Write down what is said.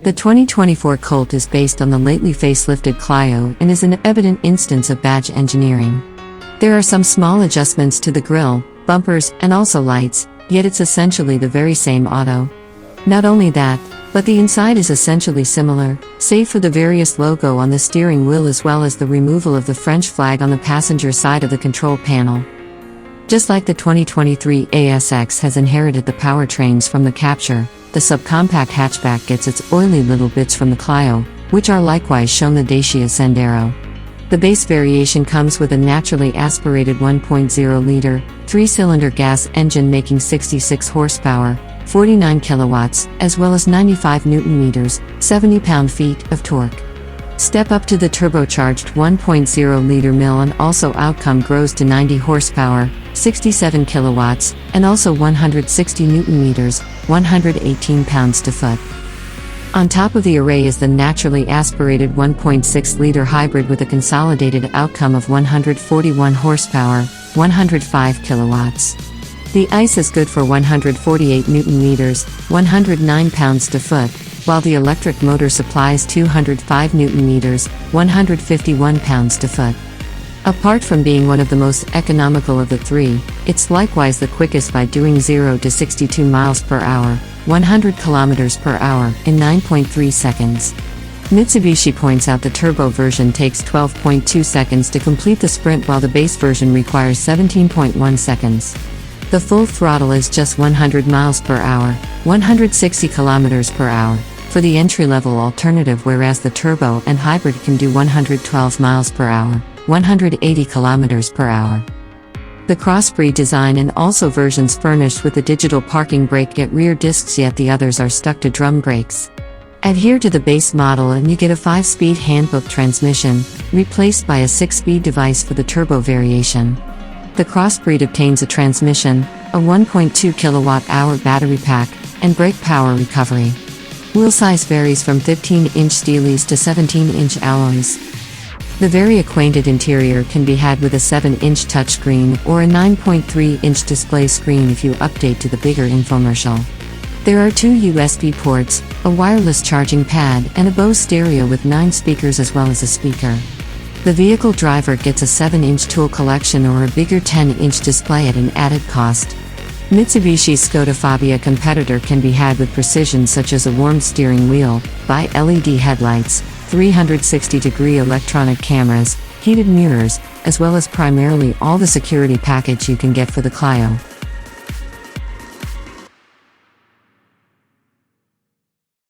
The 2024 Colt is based on the lately facelifted Clio and is an evident instance of badge engineering. There are some small adjustments to the grille, bumpers, and also lights, yet it's essentially the very same auto. Not only that, but the inside is essentially similar, save for the various logo on the steering wheel as well as the removal of the French flag on the passenger side of the control panel. Just like the 2023 ASX has inherited the powertrains from the Capture, the subcompact hatchback gets its oily little bits from the Clio, which are likewise shown the Dacia Sandero. The base variation comes with a naturally aspirated 1.0-liter, 3-cylinder gas engine making 66 horsepower, 49 kilowatts, as well as 95 Nm, 70 pound-feet of torque. Step up to the turbocharged 1.0-liter mill and also outcome grows to 90 horsepower, 67 kilowatts, and also 160 Nm, 118 pounds-to-foot. On top of the array is the naturally aspirated 1.6-liter hybrid with a consolidated outcome of 141 horsepower, 105 kilowatts. The ICE is good for 148 Nm, 109 pounds-to-foot, while the electric motor supplies 205 Nm, 151 pounds-to-foot. Apart from being one of the most economical of the three, it's likewise the quickest by doing 0 to 62 miles per hour, 100 kilometers per hour, in 9.3 seconds. Mitsubishi points out the turbo version takes 12.2 seconds to complete the sprint while the base version requires 17.1 seconds. The full throttle is just 100 miles per hour, 160 kilometers per hour, for the entry-level alternative, whereas the turbo and hybrid can do 112 miles per hour, 180 kilometers per hour. The crossbreed design and also versions furnished with the digital parking brake get rear discs, yet the others are stuck to drum brakes. Adhere to the base model and you get a 5-speed handbook transmission, replaced by a 6-speed device for the turbo variation. The crossbreed obtains a transmission, a 1.2 kilowatt-hour battery pack, and brake power recovery. Wheel size varies from 15-inch steelies to 17-inch alloys. The very acquainted interior can be had with a 7-inch touchscreen or a 9.3-inch display screen if you update to the bigger infomercial. There are 2 USB ports, a wireless charging pad, and a Bose stereo with 9 speakers as well as a speaker. The vehicle driver gets a 7-inch tool collection or a bigger 10-inch display at an added cost. Mitsubishi's Skoda Fabia competitor can be had with precision such as a warmed steering wheel, bi-LED headlights, 360-degree electronic cameras, heated mirrors, as well as primarily all the security package you can get for the Clio.